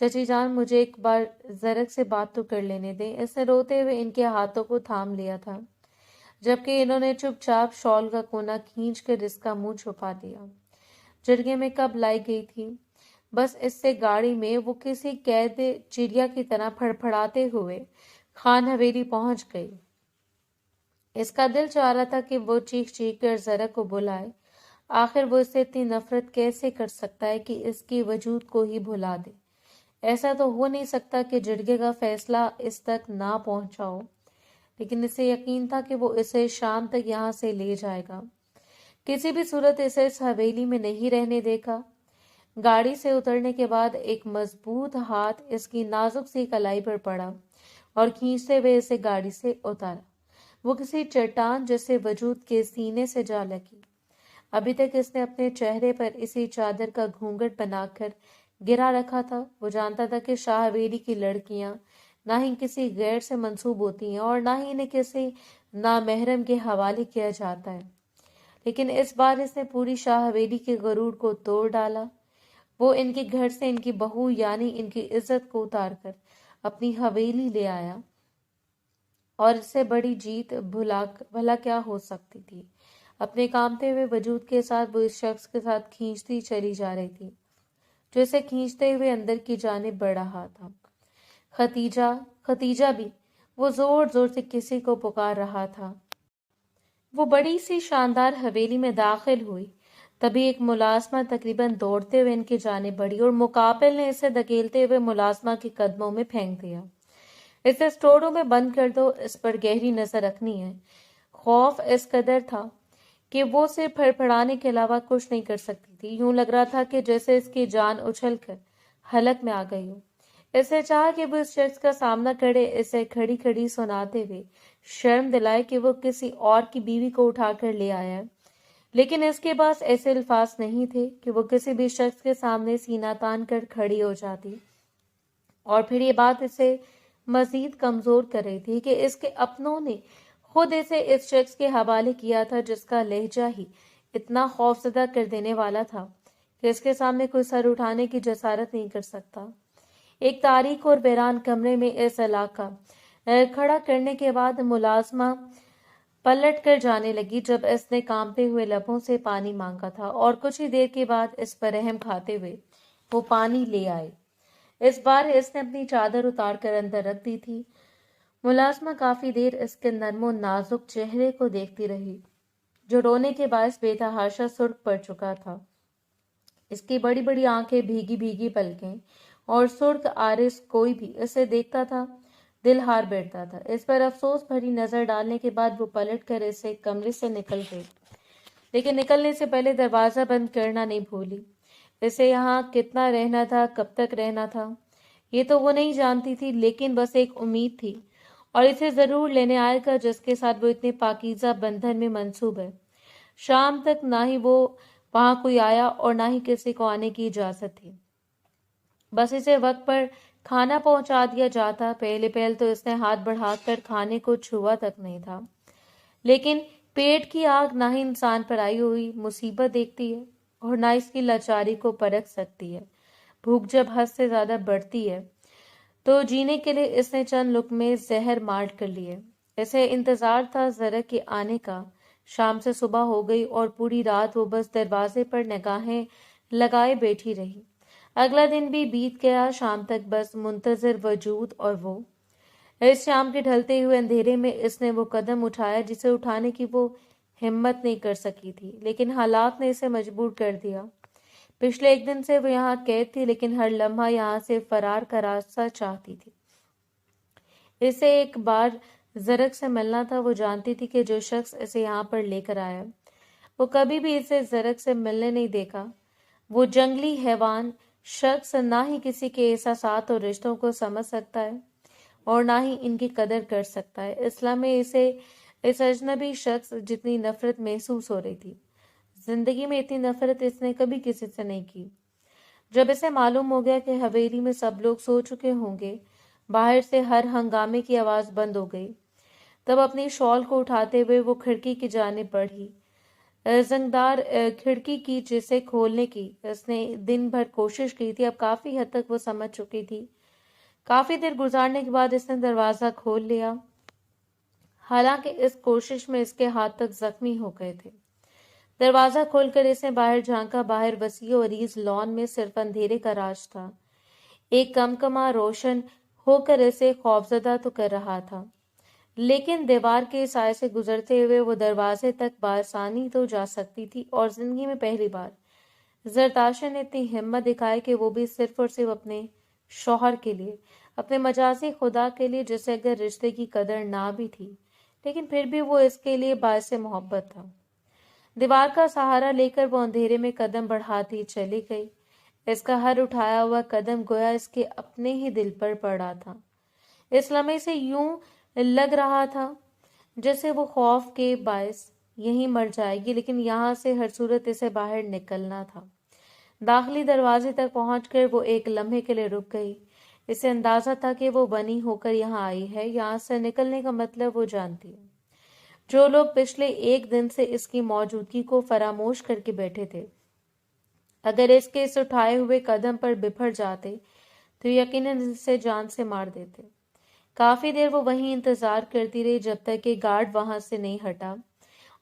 چچی جان مجھے ایک بار زرک سے بات تو کر لینے دیں۔ اس نے روتے ہوئے ان کے ہاتھوں کو تھام لیا تھا، جبکہ انہوں نے چپ چاپ شال کا کونا کھینچ کر اس کا منہ چھپا دیا۔ جرگے میں کب لائی گئی تھی؟ بس اس سے گاڑی میں وہ کسی قید چڑیا کی طرح پھڑپھڑاتے ہوئے خان حویلی پہنچ گئی۔ اس کا دل چاہ رہا تھا کہ وہ چیخ چیخ کر زرک کو بلائے۔ آخر وہ اس سے اتنی نفرت کیسے کر سکتا ہے کہ اس کی وجود کو ہی بھلا دے؟ ایسا تو ہو نہیں سکتا کہ جرگے کا فیصلہ اس تک نہ پہنچا ہو، لیکن اسے یقین تھا کہ وہ اسے شام تک یہاں سے لے جائے گا، کسی بھی صورت اسے اس حویلی میں نہیں رہنے دے گا۔ گاڑی سے اترنے کے بعد ایک مضبوط ہاتھ اس کی نازک سی کلائی پر پڑا اور کھینچتے ہوئے اسے گاڑی سے اتارا۔ وہ کسی چٹان جیسے وجود کے سینے سے جا لگی۔ ابھی تک اس نے اپنے چہرے پر اسی چادر کا گھونگھٹ بنا کر گرا رکھا تھا۔ وہ جانتا تھا کہ شاہ حویلی کی لڑکیاں نہ ہی کسی غیر سے منسوب ہوتی ہیں اور نہ ہی انہیں کسی نامحرم کے حوالے کیا جاتا ہے، لیکن اس بار اس نے پوری شاہ حویلی کے غرور کو توڑ ڈالا۔ وہ ان کے گھر سے ان کی بہو یعنی ان کی عزت کو اتار کر اپنی حویلی لے آیا، اور اس سے بڑی جیت بھلا کیا ہو سکتی تھی؟ اپنے کامتے ہوئے وجود کے ساتھ وہ اس شخص کے ساتھ کھینچتی چلی جا رہی تھی جو اسے کھینچتے ہوئے اندر کی جانب بڑھ رہا تھا۔ ختیجہ، ختیجہ بھی، وہ زور زور سے کسی کو پکار رہا تھا۔ وہ بڑی سی شاندار حویلی میں داخل ہوئی، تبھی ایک ملازمہ تقریباً دوڑتے ہوئے ان کی جانب بڑھی اور مقابل نے اسے دھکیلتے ہوئے ملازمہ کے قدموں میں پھینک دیا۔ اسے اسٹور روم میں بند کر دو، اس پر گہری نظر رکھنی ہے۔ خوف اس قدر تھا کہ وہ اسے پھڑپھڑانے کے علاوہ کچھ نہیں کر سکتی تھی۔ یوں لگ رہا تھا کہ جیسے اس کی جان اچھل کر حلق میں آ گئی ہو۔ اسے چاہا کہ وہ اس شخص کا سامنا کرے، اسے کھڑی کھڑی سناتے ہوئے شرم دلائے کہ وہ کسی اور کی بیوی کو اٹھا کر لے آیا ہے، لیکن اس کے پاس ایسے الفاظ نہیں تھے کہ وہ کسی بھی شخص کے سامنے سینہ تان کر کھڑی ہو جاتی۔ اور پھر یہ بات اسے مزید کمزور کر رہی تھی کہ اس کے اپنوں نے خود اسے اس شخص کے حوالے کیا تھا جس کا لہجہ ہی اتنا خوفزدہ کر دینے والا تھا کہ اس کے سامنے کوئی سر اٹھانے کی جسارت نہیں کر سکتا۔ ایک تاریک اور ویران کمرے میں اس علاقہ کھڑا کرنے کے بعد ملازمہ پلٹ کر جانے لگی جب اس نے کانپتے ہوئے لبوں سے پانی مانگا تھا، اور کچھ ہی دیر کے بعد اس پر رحم کھاتے ہوئے وہ پانی لے آئے۔ اس بار اس نے اپنی چادر اتار کر اندر رکھ دی تھی۔ ملازمہ کافی دیر اس کے نرم و نازک چہرے کو دیکھتی رہی جو رونے کے باعث بے تحاشا سرخ پڑ چکا تھا۔ اس کی بڑی بڑی آنکھیں، بھیگی بھیگی پلکیں اور سرخ آرس، کوئی بھی اسے دیکھتا تھا دل ہار بیٹھتا تھا۔ اس پر افسوس بھری نظر ڈالنے کے بعد وہ پلٹ کر اسے کمرے سے نکل گئی، لیکن نکلنے سے پہلے دروازہ بند کرنا نہیں بھولی۔ اسے یہاں کتنا رہنا تھا، کب تک رہنا تھا، یہ تو وہ نہیں جانتی تھی، لیکن بس ایک امید تھی اور اسے ضرور لینے آئے گا جس کے ساتھ وہ اتنے پاکیزہ بندھن میں منسوب ہے۔ شام تک نہ ہی وہ وہاں کوئی آیا اور نہ ہی کسی کو آنے کی اجازت تھی۔ بس اسے وقت پر کھانا پہنچا دیا جاتا۔ پہلے تو اس نے ہاتھ بڑھا کر کھانے کو چھوا تک نہیں تھا، لیکن پیٹ کی آگ نہ ہی انسان پر آئی ہوئی مصیبت دیکھتی ہے اور نہ اس کی لاچاری کو پرکھ سکتی ہے۔ بھوک جب حد سے زیادہ بڑھتی ہے تو جینے کے لیے اس نے چند لقمے زہر مارٹ کر لیے۔ اسے انتظار تھا زرک کے آنے کا۔ شام سے صبح ہو گئی اور پوری رات وہ بس دروازے پر نگاہیں لگائے بیٹھی رہی۔ اگلا دن بھی بیت گیا، شام تک بس منتظر وجود، اور وہ اس شام کے ڈھلتے ہوئے اندھیرے میں اس نے وہ قدم اٹھایا جسے اٹھانے کی وہ ہمت نہیں کر سکی تھی، لیکن حالات نے اسے مجبور کر دیا۔ پچھلے ایک دن سے وہ یہاں قید تھی، لیکن ہر لمحہ یہاں سے فرار کا راستہ چاہتی تھی۔ اسے ایک بار زرک سے ملنا تھا۔ وہ جانتی تھی کہ جو شخص اسے یہاں پر لے کر آیا وہ کبھی بھی اسے زرک سے ملنے نہیں دیکھا۔ وہ جنگلی حیوان شخص نہ ہی کسی کے احساسات اور رشتوں کو سمجھ سکتا ہے اور نہ ہی ان کی قدر کر سکتا ہے۔ اس لمحے اسے اس اجنبی شخص جتنی نفرت محسوس ہو رہی تھی، زندگی میں اتنی نفرت اس نے کبھی کسی سے نہیں کی۔ جب اسے معلوم ہو گیا کہ حویلی میں سب لوگ سو چکے ہوں گے، باہر سے ہر ہنگامے کی آواز بند ہو گئی، تب اپنی شال کو اٹھاتے ہوئے وہ کھڑکی کی جانب بڑھی۔ زنگدار کھڑکی کی جسے کھولنے کی اس نے دن بھر کوشش کی تھی، اب کافی حد تک وہ سمجھ چکی تھی۔ کافی دیر گزارنے کے بعد اس نے دروازہ کھول لیا، حالانکہ اس کوشش میں اس کے ہاتھ تک زخمی ہو گئے تھے۔ دروازہ کھول کر اس نے باہر جھانکا، باہر وسیع و عریض لان میں صرف اندھیرے کا راج تھا۔ ایک کمکما روشن ہو کر اسے خوفزدہ تو کر رہا تھا، لیکن دیوار کے سائے سے گزرتے ہوئے وہ دروازے تک بآسانی تو جا سکتی تھی، اور زندگی میں پہلی بار زرتاشا نے اتنی ہمت دکھائی کہ وہ بھی صرف اور صرف اپنے شوہر کے لیے، اپنے مجازی خدا کے لیے، جسے اگر رشتے کی قدر نہ بھی تھی لیکن پھر بھی وہ اس کے لیے باعث محبت تھا۔ دیوار کا سہارا لے کر وہ اندھیرے میں قدم بڑھاتی چلی گئی۔ اس کا ہر اٹھایا ہوا قدم گویا اس کے اپنے ہی دل پر پڑا تھا۔ اس لمحے سے یوں لگ رہا تھا جیسے وہ خوف کے باعث یہیں مر جائے گی، لیکن یہاں سے ہر صورت اسے باہر نکلنا تھا۔ داخلی دروازے تک پہنچ کر وہ ایک لمحے کے لیے رک گئی۔ اسے اندازہ تھا کہ وہ بنی ہو کر یہاں آئی ہے، یہاں سے نکلنے کا مطلب وہ جانتی ہے۔ جو لوگ پچھلے ایک دن سے اس کی موجودگی کو فراموش کر کے بیٹھے تھے، اگر اس کے اس اٹھائے ہوئے قدم پر بپھر جاتے تو یقیناً اسے جان سے مار دیتے۔ کافی دیر وہ وہیں انتظار کرتی رہی، جب تک کہ گارڈ وہاں سے نہیں ہٹا،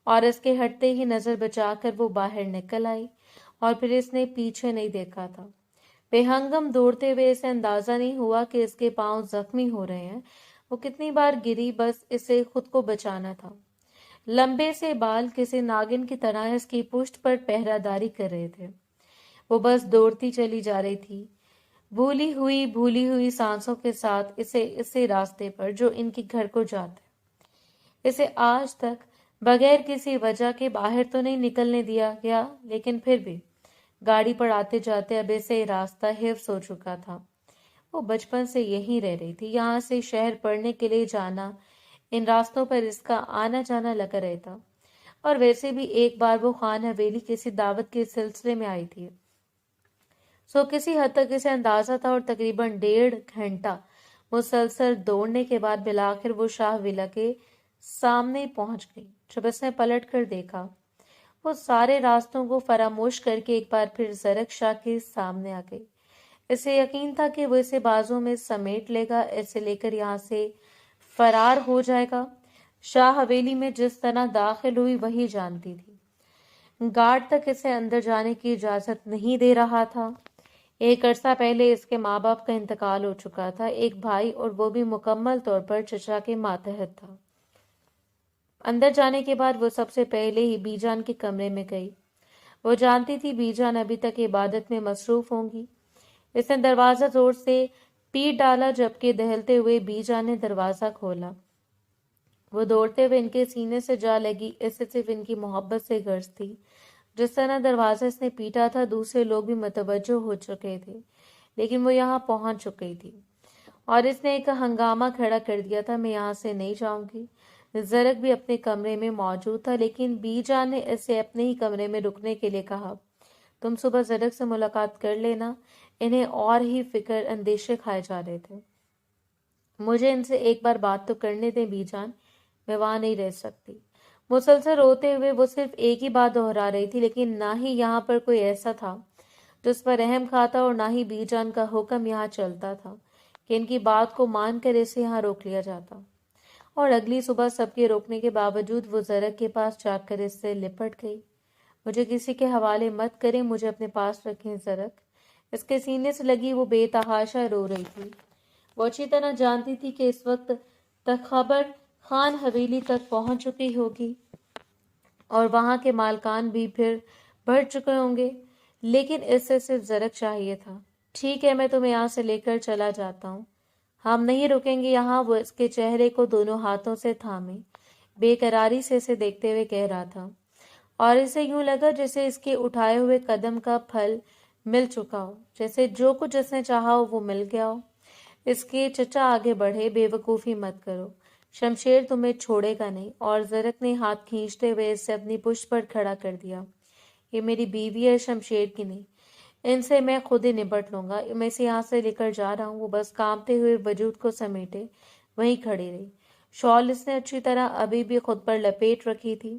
اور اس کے ہٹتے ہی نظر بچا کر وہ باہر نکل آئی، اور پھر اس نے پیچھے نہیں دیکھا تھا۔ بے ہنگم دوڑتے ہوئے اسے اندازہ نہیں ہوا کہ اس کے پاؤں زخمی ہو رہے ہیں۔ وہ کتنی بار گری، بس اسے خود کو بچانا تھا۔ لمبے سے بال کسی ناگن کی طرح اس کی پشت پر پہرہ داری کر رہے تھے۔ وہ بس دوڑتی چلی جا رہی تھی، بھولی ہوئی سانسوں کے ساتھ، اسے راستے پر جو ان کے گھر کو جاتا ہے۔ اسے آج تک بغیر کسی وجہ کے باہر تو نہیں نکلنے دیا گیا، لیکن پھر بھی گاڑی پر آتے جاتے اب اسے راستہ حفظ ہو چکا تھا۔ وہ بچپن سے یہیں رہ رہی تھی، یہاں سے شہر پڑھنے کے لیے جانا، ان راستوں پر اس کا آنا جانا لگا رہتا۔ اور ویسے بھی ایک بار وہ خان حویلی کسی دعوت کے سلسلے میں آئی تھی، سو کسی حد تک اسے اندازہ تھا، اور تقریباً 1.5 گھنٹہ مسلسل دوڑنے کے بعد بالآخر وہ شاہ ولا کے سامنے پہنچ گئی۔ جب اس نے پلٹ کر دیکھا، وہ سارے راستوں کو فراموش کر کے ایک بار پھر زرک شاہ کے سامنے آ گئی۔ اسے یقین تھا کہ وہ اسے بازوں میں سمیٹ لے گا، اسے لے کر یہاں سے فرار ہو جائے گا۔ شاہ حویلی میں جس طرح داخل ہوئی وہی جانتی تھی۔ گارڈ تک اسے اندر جانے کی اجازت نہیں دے رہا تھا۔ ایک عرصہ پہلے اس کے ماں باپ کا انتقال ہو چکا تھا، ایک بھائی، اور وہ بھی مکمل طور پر چچا کے ماتحت تھا۔ اندر جانے کے بعد وہ سب سے پہلے ہی بی جان کے کمرے میں گئی۔ وہ جانتی تھی بی جان ابھی تک عبادت میں مصروف ہوں گی۔ اس نے دروازہ زور سے پیٹ ڈالا، جبکہ دہلتے ہوئے بی جان نے دروازہ کھولا۔ وہ دوڑتے ہوئے ان کے سینے سے جا لگی، اسے صرف ان کی محبت سے غرض تھی۔ جس طرح دروازہ اس نے پیٹا تھا، دوسرے لوگ بھی متوجہ ہو چکے تھے، لیکن وہ یہاں پہنچ چکی تھی، اور اس نے ایک ہنگامہ کھڑا کر دیا تھا۔ میں یہاں سے نہیں جاؤں گی۔ زرک بھی اپنے کمرے میں موجود تھا، لیکن بی جان نے اسے اپنے ہی کمرے میں رکنے کے لیے کہا۔ تم صبح زرک سے ملاقات کر لینا۔ انہیں اور ہی فکر اندیشے کھائے جا رہے تھے۔ مجھے ان سے ایک بار بات تو کرنے دیں بی جان، میں وہاں نہیں رہ سکتی۔ مسلسل روتے ہوئے وہ صرف ایک ہی بات دہرا رہی تھی، لیکن نہ ہی یہاں پر کوئی ایسا تھا جس پر رحم کھاتا، اور نہ ہی بی جان کا حکم یہاں چلتا تھا کہ ان کی بات کو مان کر اسے یہاں روک لیا جاتا۔ اور اگلی صبح سب کے روکنے کے باوجود وہ زرک کے پاس جا کر اس سے لپٹ گئی۔ مجھے کسی کے حوالے مت کریں، مجھے اپنے پاس رکھیں زرک۔ اس کے سینے سے لگی وہ بے تحاشا رو رہی تھی۔ وہ اچھی طرح جانتی تھی کہ اس وقت تک خبر خان حویلی تک پہنچ چکی ہوگی، اور وہاں کے مالکان بھی پھر بڑھ چکے ہوں گے، لیکن اس سے صرف زرک چاہیے تھا۔ ٹھیک ہے، میں تمہیں یہاں سے لے کر چلا جاتا ہوں، ہم نہیں رکیں گے یہاں۔ وہ اس کے چہرے کو دونوں ہاتھوں سے تھامے بے قراری سے اسے دیکھتے ہوئے کہہ رہا تھا، اور اسے یوں لگا جیسے اس کے اٹھائے ہوئے قدم کا پھل مل چکا ہو، جیسے جو کچھ اس نے چاہا ہو وہ مل گیا ہو۔ اس کے چچا آگے بڑھے، بے وقوفی مت کرو، شمشیر تمہیں چھوڑے گا نہیں۔ اور زرک نے ہاتھ کھینچتے ہوئے اسے اپنی پشت پر کھڑا کر دیا۔ یہ میری بیوی ہے، شمشیر کی نہیں، ان سے میں خود ہی نپٹ لوں گا، میں اسے یہاں سے لے کر جا رہا ہوں۔ وہ بس کانپتے ہوئے وجود کو سمیٹے وہیں کھڑی رہی۔ شال اس نے اچھی طرح ابھی بھی خود پر لپیٹ رکھی تھی۔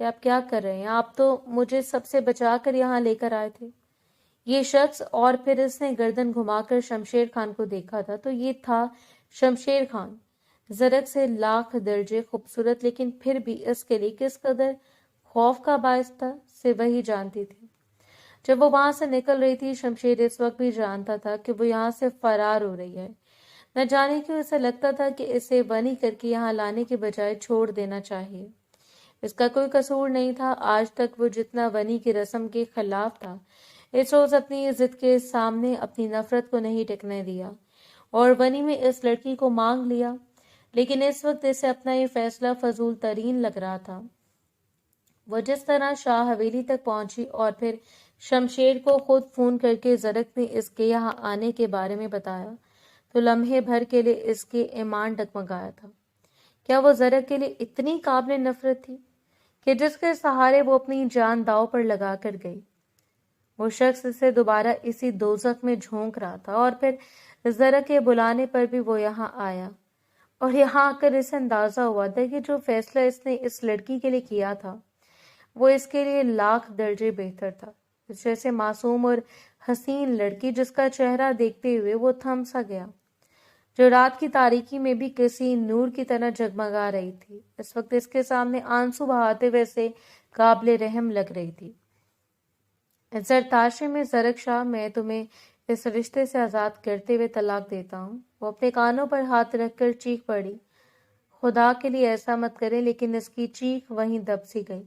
یہ آپ کیا کر رہے ہیں؟ آپ تو مجھے سب سے بچا کر یہاں لے کر آئے تھے۔ یہ شخص، اور پھر اس نے گردن گھما کر شمشیر خان کو دیکھا تھا تو یہ تھا شمشیر خان، زرق سے لاکھ درجے خوبصورت، لیکن پھر بھی اس کے لیے کس قدر خوف کا باعث تھا سے وہی جانتی تھی۔ جب وہ وہاں سے نکل رہی تھی، شمشیر اس وقت بھی جانتا تھا کہ وہ یہاں سے فرار ہو رہی ہے۔ نہ جانے کیوں اسے لگتا تھا کہ اسے ونی کر کے یہاں لانے کے بجائے چھوڑ دینا چاہیے۔ اس کا کوئی قصور نہیں تھا۔ آج تک وہ جتنا ونی کی رسم کے خلاف تھا، اس روز اپنی ضد کے سامنے اپنی نفرت کو نہیں ٹکنے دیا اور ونی میں اس لڑکی کو مانگ لیا، لیکن اس وقت اسے اپنا یہ فیصلہ فضول ترین لگ رہا تھا۔ وہ جس طرح شاہ حویلی تک پہنچی اور پھر شمشیر کو خود فون کر کے زرق نے اس کے یہاں آنے کے بارے میں بتایا تو لمحے بھر کے لیے اس کے ایمان ڈگمگایا تھا۔ کیا وہ زرق کے لیے اتنی قابل نفرت تھی کہ جس کے سہارے وہ اپنی جان داؤ پر لگا کر گئی؟ وہ شخص اسے دوبارہ اسی دوزخ میں جھونک رہا تھا، اور پھر زرق کے بلانے پر بھی وہ یہاں آیا، اور یہاں آ کر اسے اندازہ ہوا تھا کہ جو فیصلہ اس نے اس لڑکی کے لیے کیا تھا وہ اس کے لیے لاکھ درجے بہتر تھا۔ اس جیسے معصوم اور حسین لڑکی جس کا چہرہ دیکھتے ہوئے وہ تھم سا گیا، جو رات کی تاریکی میں بھی کسی نور کی طرح جگمگا رہی تھی، اس وقت اس کے سامنے آنسو بہاتے ہوئے سے قابل رحم لگ رہی تھی۔ زرتاشے میں زرق شاہ، میں تمہیں اس رشتے سے آزاد کرتے ہوئے طلاق دیتا ہوں۔ وہ اپنے کانوں پر ہاتھ رکھ کر چیخ پڑی، خدا کے لیے ایسا مت کرے، لیکن اس کی چیخ وہیں دب سی گئی۔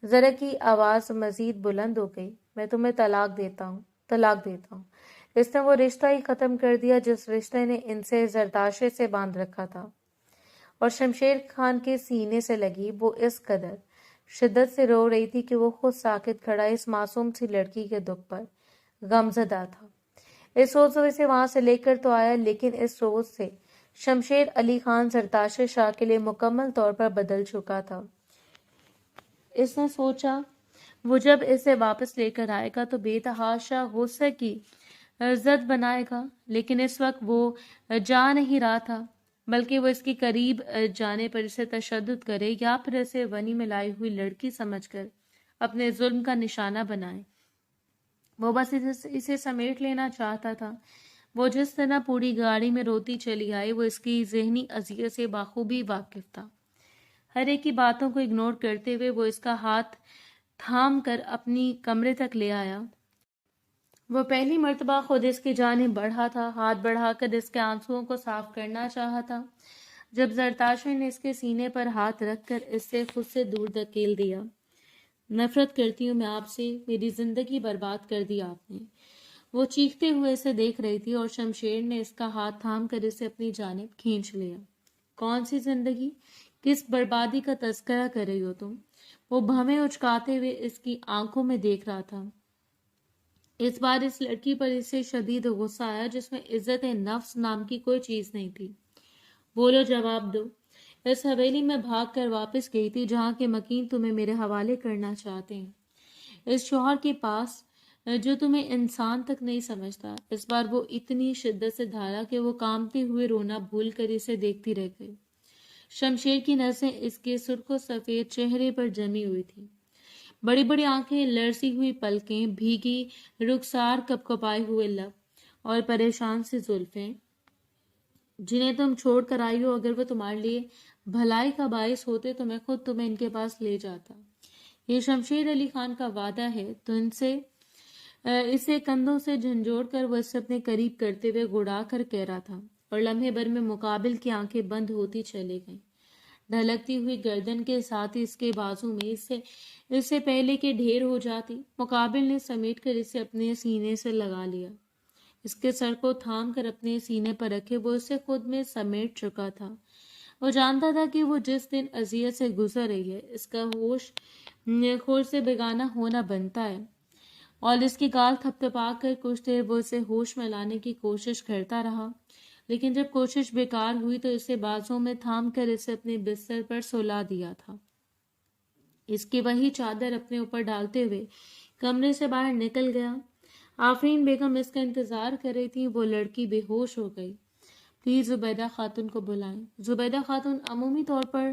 زرق کی آواز مزید بلند ہو گئی، میں تمہیں طلاق دیتا ہوں، طلاق دیتا ہوں۔ اس نے وہ رشتہ ہی ختم کر دیا جس رشتے نے ان سے زرتاشے سے باندھ رکھا تھا، اور شمشیر خان کے سینے سے لگی وہ اس قدر شدت سے رو رہی تھی کہ وہ خود ساکت کھڑا اس معصوم سی لڑکی کے دکھ پر غمزدہ تھا۔ اس روز وہ اسے وہاں سے لے کر تو آیا، لیکن اس روز سے شمشیر علی خان زرتاشے شاہ کے لیے مکمل طور پر بدل چکا تھا۔ اس نے سوچا وہ جب اسے واپس لے کر آئے گا تو بے تحاشا غصے کی زد بنائے گا، لیکن اس وقت وہ جا نہیں رہا تھا، بلکہ وہ اس کے قریب جانے پر اسے تشدد کرے یا پھر اسے ونی میں لائی ہوئی لڑکی سمجھ کر اپنے ظلم کا نشانہ بنائے۔ وہ بس اسے سمیٹ لینا چاہتا تھا۔ وہ جس طرح پوری گاڑی میں روتی چلی آئی، وہ اس کی ذہنی اذیت سے بخوبی واقف تھا۔ ہر ایک کی باتوں کو اگنور کرتے ہوئے وہ اس کا ہاتھ تھام کر اپنی کمرے تک لے آیا۔ وہ پہلی مرتبہ خود اس کی جانب بڑھا تھا، ہاتھ بڑھا کر اس کے آنسوؤں کو صاف کرنا چاہا تھا، جب زرتاشے نے اس کے سینے پر ہاتھ رکھ کر اس سے خود سے دور دھکیل دیا۔ نفرت کرتی ہوں میں آپ سے، میری زندگی برباد کر دی آپ نے۔ وہ چیختے ہوئے اسے دیکھ رہی تھی اور شمشیر نے اس کا ہاتھ تھام کر اسے اپنی جانب کھینچ لیا۔ کون سی زندگی؟ کس بربادی کا تذکرہ کر رہی ہو تم؟ وہ بھویں اچکاتے ہوئے اس کی آنکھوں میں دیکھ رہا تھا۔ اس بار اس لڑکی پر اسے شدید غصہ آیا جس میں عزت نفس نام کی کوئی چیز نہیں تھی۔ بولو، جواب دو۔ اس حویلی میں بھاگ کر واپس گئی تھی جہاں کے مکین تمہیں میرے حوالے کرنا چاہتے ہیں، اس شوہر کے پاس جو تمہیں انسان تک نہیں سمجھتا۔ اس بار وہ اتنی شدت سے دھالا کہ وہ کامتے ہوئے رونا بھول کر اسے دیکھتی رہ گئی۔ شمشیر کی نظریں اس کے سرخ و سفید چہرے پر جمی ہوئی تھی، بڑی بڑی آنکھیں، لرزی ہوئی پلکیں، بھیگی رخسار، کپکپائے ہوئے لب اور پریشان سی زلفیں جنہیں تم چھوڑ کر آئی ہو۔ اگر وہ تمہارے لیے بھلائی کا باعث ہوتے تو میں خود تمہیں ان کے پاس لے جاتا۔ یہ شمشیر علی خان کا وعدہ ہے تو اسے کندھوں سے جھنجھوڑ کر وہ اسے اپنے قریب کرتے ہوئے گڑا کر کہہ رہا تھا، اور لمحے بھر میں مقابل کی آنکھیں بند ہوتی چلی گئیں۔ ڈھلکتی ہوئی گردن کے ساتھ ہی اس کے بازو میں اس سے پہلے کہ ڈھیر ہو جاتی، مقابل نے سمیٹ کر اسے اپنے سینے سے لگا لیا۔ اس کے سر کو تھام کر اپنے سینے پر رکھے وہ اسے خود میں سمیٹ چکا تھا۔ وہ جانتا تھا کہ وہ جس دن اذیت سے گزر رہی ہے، اس کا ہوش خور سے بیگانہ ہونا بنتا ہے، اور اس کی گال تھپتھپا کر کچھ دیر وہ اسے ہوش میں لانے کی کوشش کرتا رہا، لیکن جب کوشش بیکار ہوئی تو اسے بازوں میں تھام کر اسے اپنے بستر پر سلا دیا تھا۔ اس کی وہی چادر اپنے اوپر ڈالتے ہوئے کمرے سے باہر نکل گیا۔ آفرین بیگم اس کا انتظار کر رہی تھی۔ وہ لڑکی بے ہوش ہو گئی۔ پلیز زبیدہ خاتون کو بلائیں۔ زبیدہ خاتون عمومی طور پر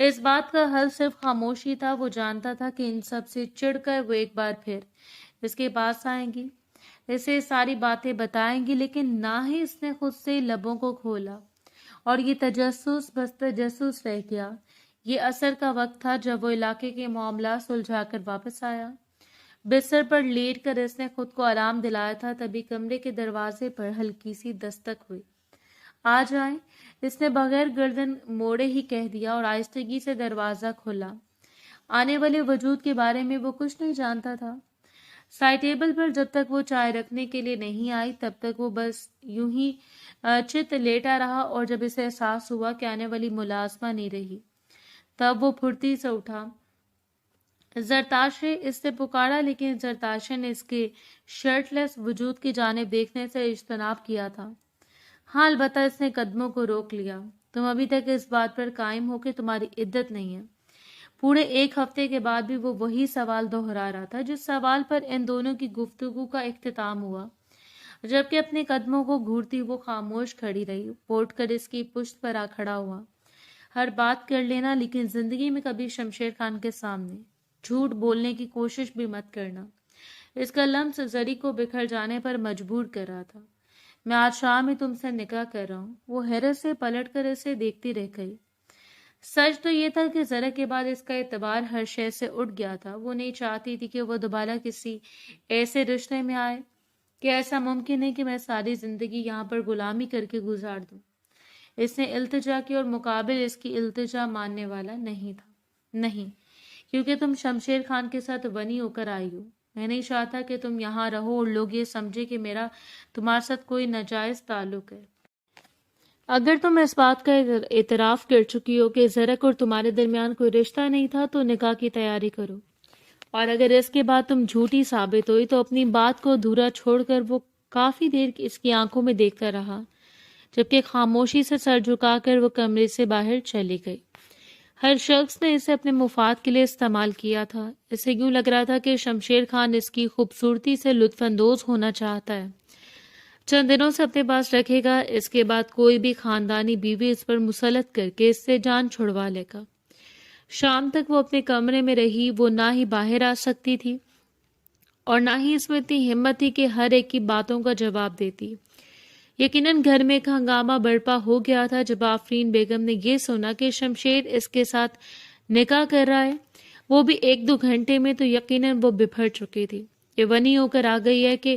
اس بات کا حل صرف خاموشی تھا. وہ جانتا تھا کہ ان سب سے چڑھ کر وہ ایک بار پھر اس کے پاس آئیں گی، اسے ساری باتیں بتائیں گی، لیکن نہ ہی اس نے خود سے لبوں کو کھولا اور یہ تجسس بس تجسس رہ گیا. یہ عصر کا وقت تھا جب وہ علاقے کے معاملات سلجھا کر واپس آیا. بستر پر لیٹ کر اس نے خود کو آرام دلایا تھا، تبھی کمرے کے دروازے پر ہلکی سی دستک ہوئی. آ جائیں، اس نے بغیر گردن موڑے ہی کہہ دیا اور آہستگی سے دروازہ کھولا. آنے والے وجود کے بارے میں وہ کچھ نہیں جانتا تھا. سائڈ ٹیبل پر جب تک وہ چائے رکھنے کے لیے نہیں آئی تب تک وہ بس یوں ہی چت لیٹا رہا، اور جب اسے احساس ہوا کہ آنے والی ملازمہ نہیں رہی تب وہ پھرتی سے اٹھا. زرتاشے اس سے پکارا، لیکن زرتاشے نے اس کے شرٹ لیس وجود کی جانب دیکھنے سے اجتناب کیا تھا. ہاں البتہ اس نے قدموں کو روک لیا. تم ابھی تک اس بات پر قائم ہو کہ تمہاری عدت نہیں ہے. پورے ایک ہفتے کے بعد بھی وہ وہی سوال دہرا رہا تھا جس سوال پر ان دونوں کی گفتگو کا اختتام ہوا. جبکہ اپنے قدموں کو گھورتی وہ خاموش کھڑی رہی. پورٹ کر اس کی پشت پر آ کھڑا ہوا. ہر بات کر لینا، لیکن زندگی میں کبھی شمشیر خان کے سامنے جھوٹ بولنے کی کوشش بھی مت کرنا. اس کا لمس زری کو بکھر جانے پر مجبور کر رہا تھا. میں آج شام ہی تم سے نکاح کر رہا ہوں. وہ حیرت سے پلٹ کر اسے دیکھتی رہ گئی. سچ تو یہ تھا کہ ذرا کے بعد اس کا اعتبار ہر شے سے اٹھ گیا تھا. وہ نہیں چاہتی تھی کہ وہ دوبارہ کسی ایسے رشتے میں آئے. کہ ایسا ممکن ہے کہ میں ساری زندگی یہاں پر غلامی کر کے گزار دوں. اس نے التجا کی اور مقابل اس کی التجا ماننے والا نہیں تھا. نہیں، کیونکہ تم شمشیر خان کے ساتھ بنی ہو کر آئی ہو. میں نہیں چاہتا کہ تم یہاں رہو اور لوگ یہ سمجھے کہ میرا تمہارے ساتھ کوئی ناجائز تعلق ہے. اگر تم اس بات کا اعتراف کر چکی ہو کہ زرک اور تمہارے درمیان کوئی رشتہ نہیں تھا تو نکاح کی تیاری کرو. اور اگر اس کے بعد تم جھوٹی ثابت ہوئی تو اپنی بات کو ادھورا چھوڑ کر. وہ کافی دیر اس کی آنکھوں میں دیکھتا رہا جبکہ خاموشی سے سر جھکا کر وہ کمرے سے باہر چلی گئی. ہر شخص نے اسے اپنے مفاد کے لیے استعمال کیا تھا. اسے یوں لگ رہا تھا کہ شمشیر خان اس کی خوبصورتی سے لطف اندوز ہونا چاہتا ہے. چند دنوں سے اپنے پاس رکھے گا، اس کے بعد کوئی بھی خاندانی بیوی اس پر مسلط کر کے اس سے جان چھڑوا لے گا. شام تک وہ اپنے کمرے میں رہی. وہ نہ ہی باہر آ سکتی تھی اور نہ ہی اس میں اتنی ہمت تھی کہ ہر ایک کی باتوں کا جواب دیتی. یقیناً گھر میں ایک ہنگامہ برپا ہو گیا تھا جب آفرین بیگم نے یہ سنا کہ شمشیر اس کے ساتھ نکاح کر رہا ہے. وہ بھی 1-2 گھنٹے میں. تو یقیناً وہ بپھر چکی تھی. یہ ونی ہو کر آ گئی ہے کہ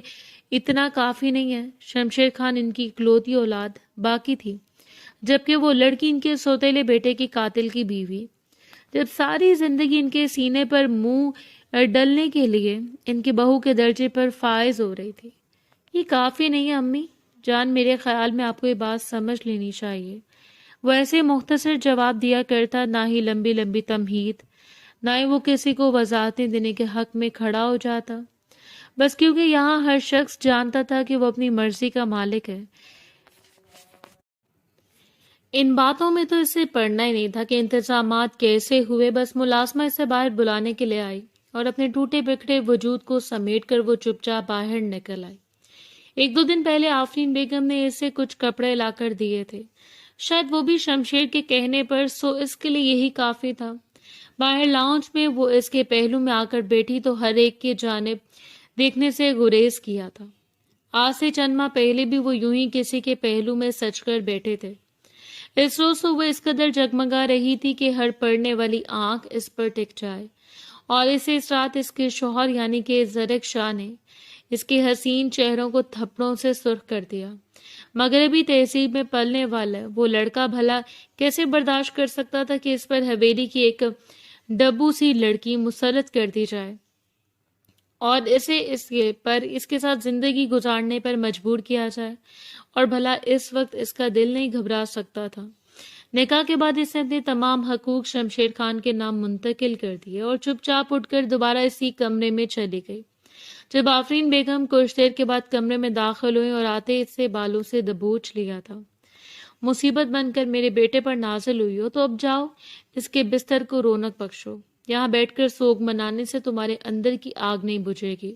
اتنا کافی نہیں ہے. شمشیر خان ان کی اکلوتی اولاد باقی تھی، جبکہ وہ لڑکی ان کے سوتیلے بیٹے کی قاتل کی بیوی. جب ساری زندگی ان کے سینے پر منہ ڈلنے کے لیے ان کی بہو کے درجے پر فائز ہو رہی تھی. یہ کافی نہیں ہے امی جان، میرے خیال میں آپ کو یہ بات سمجھ لینی چاہیے. وہ ایسے مختصر جواب دیا کرتا، نہ ہی لمبی لمبی تمہید، نہ ہی وہ کسی کو وضاحتیں دینے کے حق میں کھڑا ہو جاتا. بس کیونکہ یہاں ہر شخص جانتا تھا کہ وہ اپنی مرضی کا مالک ہے. ان باتوں میں تو اسے پڑھنا ہی نہیں تھا کہ انتظامات کیسے ہوئے. بس ملازمہ اسے باہر بلانے کے لیے آئی اور اپنے ٹوٹے بکھڑے وجود کو سمیٹ کر وہ چپ چاپ باہر نکل آئی. 1-2 دن پہلے آفرین بیگم نے اسے کچھ کپڑے لا کر دیے تھے، شاید وہ بھی شمشیر کے کہنے پر، سو اس کے لیے یہی کافی تھا. باہر لاؤنج میں وہ اس کے پہلو میں آ کر بیٹھی تو ہر ایک کی جانب دیکھنے سے گریز کیا تھا. آج سے چند ماہ پہلے بھی وہ یوں ہی کسی کے پہلو میں سج کر بیٹھے تھے. اس روز تو وہ اس قدر جگمگا رہی تھی کہ ہر پڑھنے والی آنکھ اس پر ٹک جائے. اور اسے اس رات اس کے شوہر یعنی کہ زرک شاہ نے اس کے حسین چہروں کو تھپڑوں سے سرخ کر دیا. مغربی تہذیب میں پلنے والا وہ لڑکا بھلا کیسے برداشت کر سکتا تھا کہ اس پر حویلی کی ایک ڈبو سی لڑکی مسلط کر دی جائے اور اسے اس کے ساتھ زندگی گزارنے پر مجبور کیا جائے. اور بھلا اس وقت اس کا دل نہیں گھبرا سکتا تھا. نکاح کے بعد اس نے اپنے تمام حقوق شمشیر خان کے نام منتقل کر دیے اور چپ چاپ اٹھ کر دوبارہ اسی کمرے میں چلی گئی. جب آفرین بیگم کچھ دیر کے بعد کمرے میں داخل ہوئی اور آتے اس سے بالوں سے دبوچ لیا تھا، مصیبت بن کر میرے بیٹے پر نازل ہوئی ہو تو اب جاؤ اس کے بستر کو رونق بخشو. یہاں بیٹھ کر سوگ منانے سے تمہارے اندر کی آگ نہیں بجھے گی.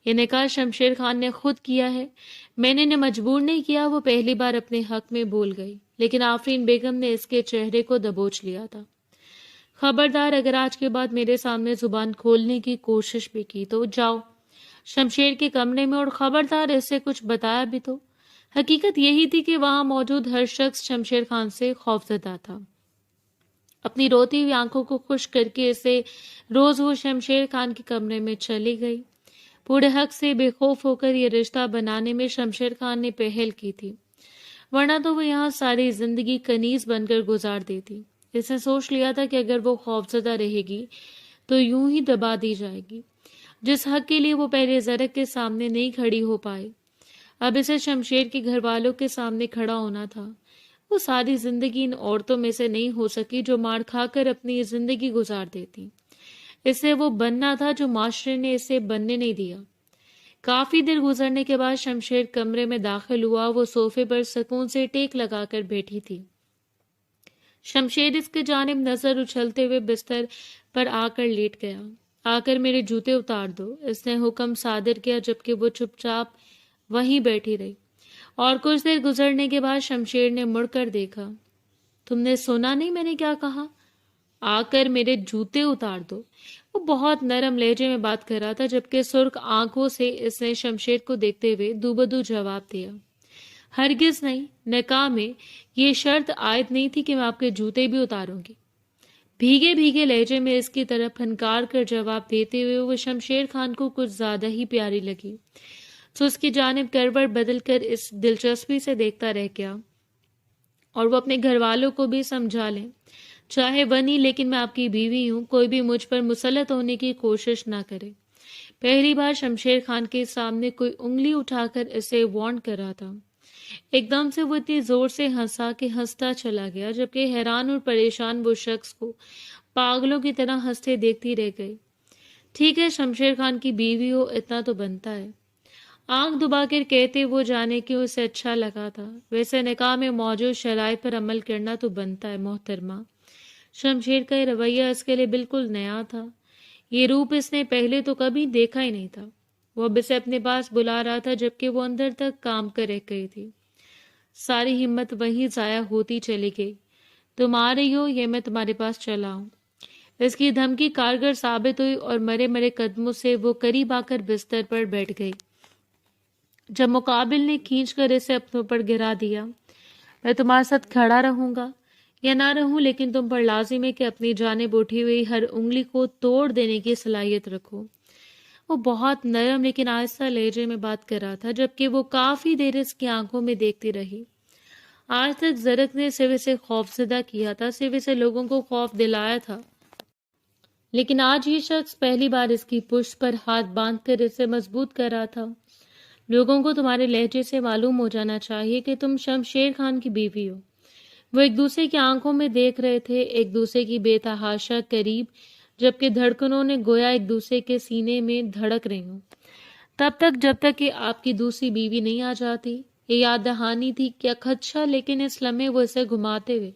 یہ نکاح شمشیر خان نے خود کیا ہے، میں نے انہیں مجبور نہیں کیا. وہ پہلی بار اپنے حق میں بول گئی، لیکن آفرین بیگم نے اس کے چہرے کو دبوچ لیا تھا. خبردار اگر آج کے بعد میرے سامنے زبان کھولنے کی کوشش بھی کی تو جاؤ شمشیر کے کمرے میں، اور خبردار ایسے کچھ بتایا بھی تو۔ حقیقت یہی تھی کہ وہاں موجود ہر شخص شمشیر خان سے خوفزدہ تھا۔ اپنی روتی ہوئی آنکھوں کو خشک کر کے اسے روز وہ شمشیر خان کے کمرے میں چلی گئی۔ پورے حق سے بے خوف ہو کر یہ رشتہ بنانے میں شمشیر خان نے پہل کی تھی، ورنہ تو وہ یہاں ساری زندگی کنیز بن کر گزار دیتی۔ اس نے سوچ لیا تھا کہ اگر وہ خوفزدہ رہے گی تو یوں ہی دبا دی جائے گی، جس حق کے لیے وہ پہلے زرق کے سامنے نہیں کھڑی ہو پائی، اب اسے شمشیر کے گھر والوں کے سامنے کھڑا ہونا تھا۔ وہ ساری زندگی ان عورتوں میں سے نہیں ہو سکی جو مار کھا کر اپنی زندگی گزار دیتی۔ اسے وہ بننا تھا جو معاشرے نے اسے بننے نہیں دیا۔ کافی دیر گزرنے کے بعد شمشیر کمرے میں داخل ہوا۔ وہ صوفے پر سکون سے ٹیک لگا کر بیٹھی تھی۔ شمشیر اس کے جانب نظر اچھلتے ہوئے بستر پر آ کر لیٹ گیا۔ آ کر میرے جوتے اتار دو، اس نے حکم صادر کیا، جبکہ وہ چپ چاپ وہیں بیٹھی رہی۔ اور کچھ دیر گزرنے کے بعد شمشیر نے مڑ کر دیکھا۔ تم نے سنا نہیں میں نے کیا کہا؟ آ کر میرے جوتے اتار دو۔ وہ بہت نرم لہجے میں بات کر رہا تھا، جبکہ سرخ آنکھوں سے اس نے شمشیر کو دیکھتے ہوئے دوبدو جواب دیا۔ ہرگز نہیں، نکاح میں یہ شرط عائد نہیں تھی کہ میں آپ کے جوتے بھی اتاروں گی۔ بھیگے بھیگے لہجے میں اس کی طرف پھنکار کر جواب دیتے ہوئے وہ شمشیر خان کو کچھ زیادہ ہی پیاری لگی، تو اس کی جانب کروٹ بدل کر اس دلچسپی سے دیکھتا رہ گیا، اور وہ اپنے گھر والوں کو بھی سمجھا لیں، چاہے ونی لیکن میں آپ کی بیوی ہوں، کوئی بھی مجھ پر مسلط ہونے کی کوشش نہ کرے۔ پہلی بار شمشیر خان کے سامنے کوئی انگلی اٹھا کر اسے وارن کر رہا تھا۔ ایک دم سے وہ اتنی زور سے ہنسا کہ ہنستا چلا گیا، جبکہ حیران اور پریشان وہ شخص کو پاگلوں کی طرح ہنستے دیکھتی رہ گئی۔ ٹھیک ہے، شمشیر خان کی بیوی ہو، اتنا تو بنتا ہے، آنکھ دبا کر کہتے وہ جانے کیوں اسے اچھا لگا تھا۔ ویسے نکاح میں موجود شرائط پر عمل کرنا تو بنتا ہے محترمہ۔ شمشیر کا یہ رویہ اس کے لیے بالکل نیا تھا، یہ روپ اس نے پہلے تو کبھی دیکھا ہی نہیں تھا۔ وہ اب اسے اپنے پاس بلا رہا تھا، جبکہ وہ اندر تک کام کر رہ گئی تھی۔ ساری ہمت وہیں ضائع ہوتی چلی گئی۔ تم آ رہی ہو، یہ میں تمہارے پاس چلا ہوں۔ اس کی دھمکی کارگر ثابت ہوئی، اور مرے مرے قدموں سے وہ قریب آ کر بستر پر بیٹھ گئی۔ جب مقابل نے کھینچ کر اسے اپنوں پر گرا دیا، میں تمہارے ساتھ کھڑا رہوں گا یا نہ رہوں، لیکن تم پر لازم ہے کہ اپنی جانب اٹھی ہوئی ہر انگلی کو توڑ دینے کی صلاحیت رکھو۔ وہ بہت نرم لیکن آہستہ لہجے میں بات کر رہا تھا، جبکہ وہ کافی دیر اس کی آنکھوں میں دیکھتی رہی۔ آج تک زرق نے صرف اسے خوفزدہ کیا تھا، صرف اسے لوگوں کو خوف دلایا تھا، لیکن آج یہ شخص پہلی بار اس کی پشت پر ہاتھ باندھ کر اسے مضبوط کر رہا تھا۔ لوگوں کو تمہارے لہجے سے معلوم ہو جانا چاہیے کہ تم شمشیر خان کی بیوی ہو۔ وہ ایک دوسرے کی آنکھوں میں دیکھ رہے تھے، ایک دوسرے کی بے تحاشا قریب، جبکہ دھڑکنوں نے گویا ایک دوسرے کے سینے میں دھڑک رہی ہوں، تب تک جب تک کہ آپ کی دوسری بیوی نہیں آ جاتی۔ یہ یاد دہانی تھی کیا خدشہ، لیکن اس لمحے وہ اسے گھماتے ہوئے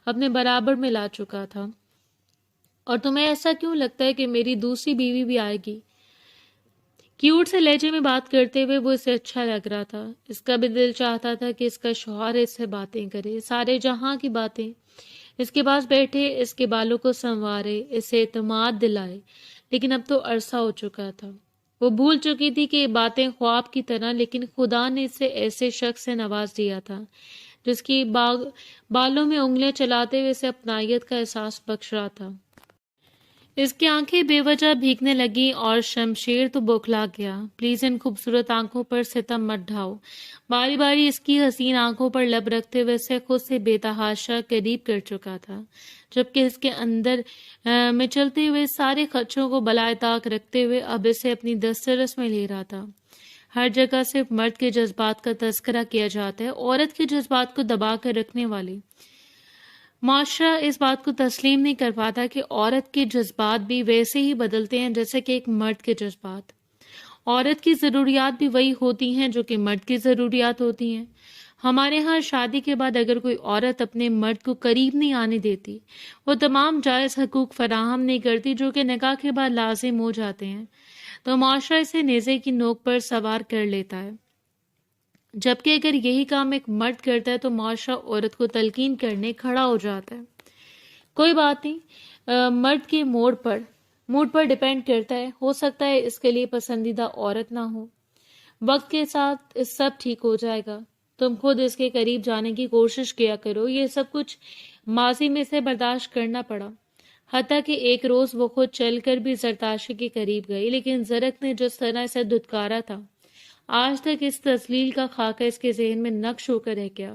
اپنے برابر میں لا چکا تھا۔ اور تمہیں ایسا کیوں لگتا ہے کہ میری دوسری بیوی بھی آئے گی؟ کیوٹ سے لہجے میں بات کرتے ہوئے وہ اسے اچھا لگ رہا تھا۔ اس کا بھی دل چاہتا تھا کہ اس کا شوہر اس سے باتیں کرے، سارے جہاں کی باتیں، اس کے پاس بیٹھے، اس کے بالوں کو سنوارے، اسے اعتماد دلائے، لیکن اب تو عرصہ ہو چکا تھا۔ وہ بھول چکی تھی کہ یہ باتیں خواب کی طرح، لیکن خدا نے اسے ایسے شخص سے نواز دیا تھا جس کی بالوں میں انگلیاں چلاتے ہوئے اسے اپنائیت کا احساس بخش رہا تھا۔ اس کی آنکھیں بے وجہ بھیگنے لگیں اور شمشیر تو بوکھلا گیا۔ پلیز ان خوبصورت آنکھوں پر ستم مت ڈھاؤ۔ باری باری اس کی حسین آنکھوں پر لب رکھتے ہوئے اسے خود سے بے تحاشا قریب کر چکا تھا، جبکہ اس کے اندر میں چلتے ہوئے سارے خدشوں کو بالائے طاق رکھتے ہوئے اب اسے اپنی دسترس میں لے رہا تھا۔ ہر جگہ صرف مرد کے جذبات کا تذکرہ کیا جاتا ہے، عورت کے جذبات کو دبا کر رکھنے والی۔ معاشرہ اس بات کو تسلیم نہیں کر پاتا کہ عورت کے جذبات بھی ویسے ہی بدلتے ہیں جیسے کہ ایک مرد کے جذبات۔ عورت کی ضروریات بھی وہی ہوتی ہیں جو کہ مرد کی ضروریات ہوتی ہیں۔ ہمارے ہاں شادی کے بعد اگر کوئی عورت اپنے مرد کو قریب نہیں آنے دیتی، وہ تمام جائز حقوق فراہم نہیں کرتی جو کہ نکاح کے بعد لازم ہو جاتے ہیں، تو معاشرہ اسے نیزے کی نوک پر سوار کر لیتا ہے۔ جبکہ اگر یہی کام ایک مرد کرتا ہے تو معاشرہ عورت کو تلقین کرنے کھڑا ہو جاتا ہے۔ کوئی بات نہیں، مرد کے موڈ پر ڈیپینڈ کرتا ہے. ہو سکتا ہے اس کے لیے پسندیدہ عورت نہ ہو. وقت کے ساتھ سب ٹھیک ہو جائے گا. تم خود اس کے قریب جانے کی کوشش کیا کرو. یہ سب کچھ ماضی میں سے برداشت کرنا پڑا. حتیٰ کہ ایک روز وہ خود چل کر بھی زرتاشی کے قریب گئی، لیکن زرک نے جس طرح اسے دھتکارا تھا، آج تک اس تذلیل کا خاکہ اس کے ذہن میں نقش ہو کر رہ گیا.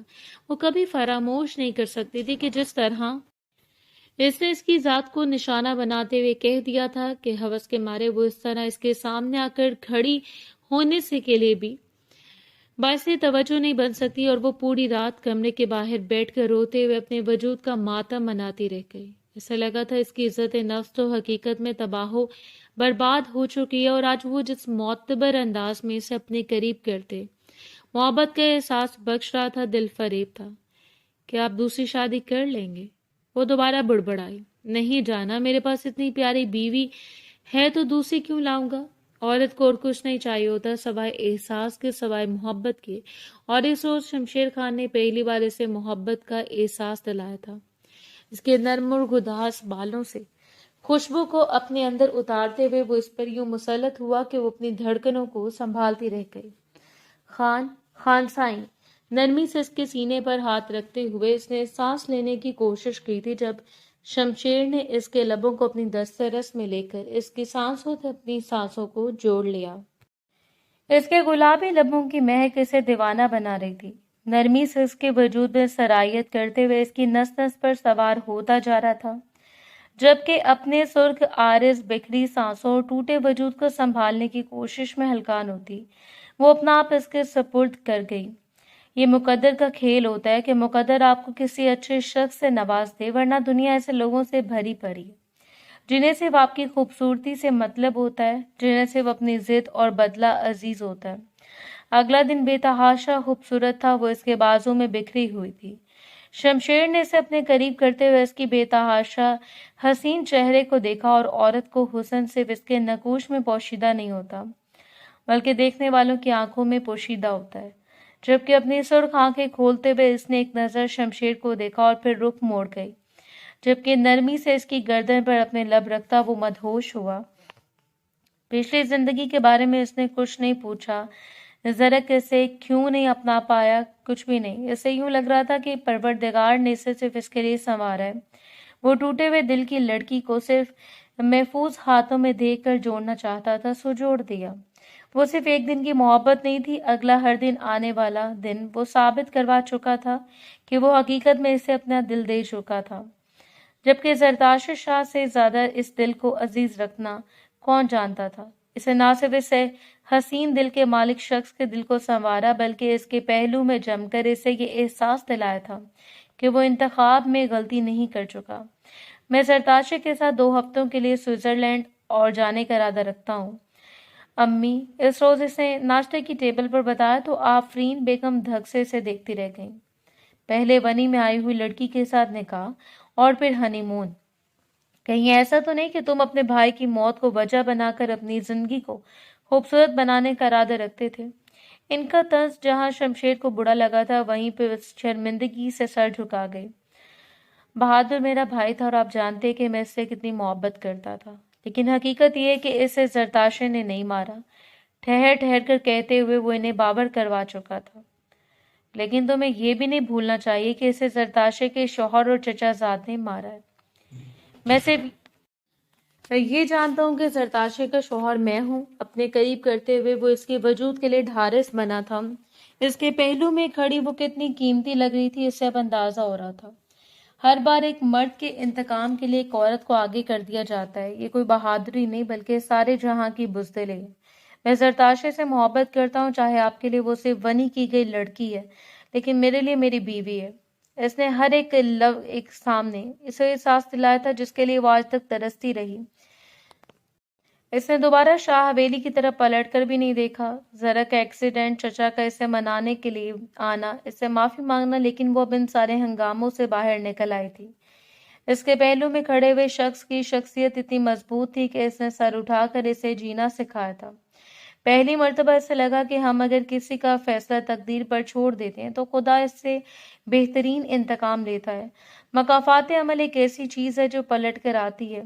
وہ کبھی فراموش نہیں کر سکتی تھی کہ جس طرح اس نے اس کی ذات کو نشانہ بناتے ہوئے کہہ دیا تھا کہ ہوس کے مارے وہ اس طرح اس کے سامنے آ کر کھڑی ہونے سے کے لیے بھی باعث توجہ نہیں بن سکتی، اور وہ پوری رات کمرے کے باہر بیٹھ کر روتے ہوئے اپنے وجود کا ماتم مناتی رہ گئی. اسے لگا تھا اس کی عزت نفس تو حقیقت میں تباہ و برباد ہو چکی ہے، اور آج وہ جس معتبر انداز میں اسے اپنے قریب کرتے محبت کا احساس بخش رہا تھا دل فریب تھا. کہ آپ دوسری شادی کر لیں گے؟ وہ دوبارہ بڑبڑائی. نہیں جانا، میرے پاس اتنی پیاری بیوی ہے تو دوسری کیوں لاؤں گا؟ عورت کو اور کچھ نہیں چاہیے ہوتا سوائے احساس کے، سوائے محبت کے، اور اس روز شمشیر خان نے پہلی بار اسے محبت کا احساس دلایا تھا. اس کے نرم اور گداس بالوں سے خوشبو کو اپنے اندر اتارتے ہوئے وہ اس پر یوں مسلط ہوا کہ وہ اپنی دھڑکنوں کو سنبھالتی رہ گئی. خان سائیں، نرمی سے اس کے سینے پر ہاتھ رکھتے ہوئے اس نے سانس لینے کی کوشش کی تھی جب شمشیر نے اس کے لبوں کو اپنی دسترس میں لے کر اس کی سانسوں سے اپنی سانسوں کو جوڑ لیا. اس کے گلابی لبوں کی مہک اسے دیوانہ بنا رہی تھی. نرمی سے اس کے وجود میں سرایت کرتے ہوئے اس کی نس نس پر سوار ہوتا جا رہا تھا، جبکہ اپنے سرخ عارض بکھری سانسوں اور ٹوٹے وجود کو سنبھالنے کی کوشش میں ہلکان ہوتی وہ اپنا آپ اس کے سپرد کر گئی. یہ مقدر کا کھیل ہوتا ہے کہ مقدر آپ کو کسی اچھے شخص سے نواز دے، ورنہ دنیا ایسے لوگوں سے بھری پڑی ہے جنہیں صرف آپ کی خوبصورتی سے مطلب ہوتا ہے، جنہیں صرف اپنی ضد اور بدلہ عزیز ہوتا ہے. اگلا دن بے تحاشا خوبصورت تھا. وہ اس کے بازوں میں بکھری ہوئی تھی. شمشیر نے اسے اپنے قریب کرتے ہوئے اس کی بے تحاشا حسین چہرے کو دیکھا، اور عورت کو حسن صرف اس کے نقوش میں پوشیدہ نہیں ہوتا بلکہ دیکھنے والوں کی آنکھوں میں پوشیدہ ہوتا ہے. جبکہ اپنی سرخ آنکھیں کھولتے ہوئے اس نے ایک نظر شمشیر کو دیکھا اور پھر رخ موڑ گئی، جبکہ نرمی سے اس کی گردن پر اپنے لب رکھتا وہ مدہوش ہوا. پچھلی زندگی کے بارے میں اس نے کچھ نہیں پوچھا. زرک اسے کیوں نہیں اپنا پایا؟ کچھ بھی نہیں. اسے یوں لگ رہا تھا کہ پروردگار نے اسے صرف اس کے لیے سنوارا ہے. وہ ٹوٹے ہوئے دل کی لڑکی کو صرف محفوظ ہاتھوں میں دیکھ کر جوڑنا چاہتا تھا، سو جوڑ دیا. وہ صرف ایک دن کی محبت نہیں تھی، اگلا ہر دن آنے والا دن وہ ثابت کروا چکا تھا کہ وہ حقیقت میں اسے اپنا دل دے چکا تھا. جبکہ زرتاشت شاہ سے زیادہ اس دل کو عزیز رکھنا کون جانتا تھا. اسے نہ صرف اسے حسین دل کے مالک شخص کے دل کو سنوارا، بلکہ اس کے پہلو میں جم کر اسے یہ احساس دلایا تھا کہ وہ انتخاب میں غلطی نہیں کر چکا. میں زرتاشت کے ساتھ 2 ہفتوں کے لیے سوئٹزرلینڈ اور جانے کا ارادہ رکھتا ہوں. امی، اس روز اس نے ناشتے کی ٹیبل پر بتایا تو آفرین بیگم دھکسے سے دیکھتی رہ گئیں. پہلے ونی میں آئی ہوئی لڑکی کے ساتھ نکاح اور پھر ہنی مون. کہیں ایسا تو نہیں کہ تم اپنے بھائی کی موت کو وجہ بنا کر اپنی زندگی کو خوبصورت بنانے کا ارادہ رکھتے تھے؟ ان کا طنز جہاں شمشیر کو برا لگا تھا وہیں پہ شرمندگی سے سر جھکا گئی. بہادر میرا بھائی تھا اور آپ جانتے کہ میں اس سے کتنی محبت کرتا تھا، لیکن حقیقت یہ ہے کہ اسے زرتاشت نے نہیں مارا. ٹھہر ٹھہر کر کہتے ہوئے وہ انہیں بابر کروا چکا تھا. لیکن تمہیں یہ بھی نہیں بھولنا چاہیے کہ اسے زرتاشت کے شوہر اور چچا زاد نے مارا ہے. میں صرف یہ جانتا ہوں کہ زرتاشت کا شوہر میں ہوں. اپنے قریب کرتے ہوئے وہ اس کے وجود کے لیے ڈھارس بنا تھا. اس کے پہلو میں کھڑی وہ کتنی قیمتی لگ رہی تھی، اس سے اب اندازہ ہو رہا تھا. ہر بار ایک مرد کے انتقام کے لیے ایک عورت کو آگے کر دیا جاتا ہے. یہ کوئی بہادری نہیں بلکہ سارے جہاں کی بزدلی ہے. میں زرتاشت سے محبت کرتا ہوں، چاہے آپ کے لیے وہ صرف ونی کی گئی لڑکی ہے، لیکن میرے لیے میری بیوی ہے. اس نے ہر ایک سامنے اسے احساس دلایا تھا جس کے لیے وہ آج تک ترستی رہی. اس نے دوبارہ شاہ حویلی کی طرف پلٹ کر بھی نہیں دیکھا. ذرا کا ایکسیڈنٹ، چچا کا اسے منانے کے لیے آنا، اس سے معافی مانگنا، لیکن وہ اب ان سارے ہنگاموں سے باہر نکل آئی تھی. اس کے پہلو میں کھڑے ہوئے شخص کی شخصیت اتنی مضبوط تھی کہ اس نے سر اٹھا کر اسے جینا سکھایا تھا. پہلی مرتبہ اسے لگا کہ ہم اگر کسی کا فیصلہ تقدیر پر چھوڑ دیتے ہیں تو خدا اس سے بہترین انتقام لیتا ہے. مکافات عمل ایک ایسی چیز ہے جو پلٹ کر آتی ہے،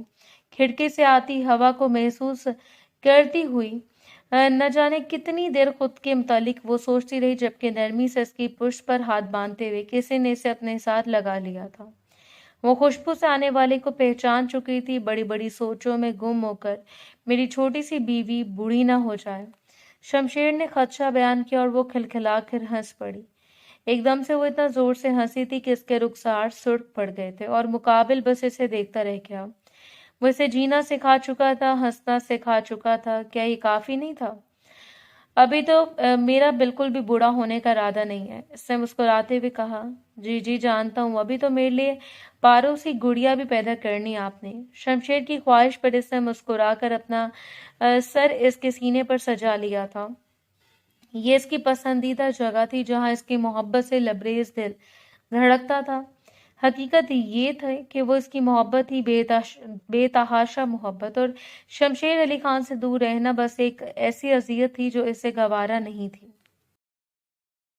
کھڑکی سے آتی ہوا کو محسوس کرتی ہوئی نہ جانے کتنی دیر خود کے متعلق وہ سوچتی رہی، جبکہ نرمی سے اس کی پشت پر ہاتھ باندھتے ہوئے کسی نے اسے اپنے ساتھ لگا لیا تھا۔ وہ خوشبو سے آنے والے کو پہچان چکی تھی، بڑی بڑی سوچوں میں گم ہو کر میری چھوٹی سی بیوی بوڑھی نہ ہو جائے۔ شمشیر نے خدشہ بیان کیا اور وہ کھلکھلا کر ہنس پڑی۔ ایک دم سے وہ اتنا زور سے ہنسی تھی کہ اس کے رخسار سرخ پڑ گئے تھے اور مقابل بس اسے دیکھتا رہ گیا۔ وہ اسے جینا سکھا چکا تھا، ہنسنا سکھا چکا تھا، کیا یہ کافی نہیں تھا؟ ابھی تو میرا بالکل بھی بوڑھا ہونے کا ارادہ نہیں ہے، اس نے مسکراتے ہوئے کہا۔ جی جی جانتا ہوں، ابھی تو میرے لیے پارو سی گڑیا بھی پیدا کرنی آپ نے۔ شمشیر کی خواہش پر اس نے مسکرا کر اپنا سر اس کے سینے پر سجا لیا تھا۔ یہ اس کی پسندیدہ جگہ تھی جہاں اس کی محبت سے لبریز دل دھڑکتا تھا۔ حقیقت یہ تھی کہ وہ اس کی محبت ہی بے تحاشا محبت، اور شمشیر علی خان سے دور رہنا بس ایک ایسی اذیت تھی جو اسے گوارا نہیں تھی۔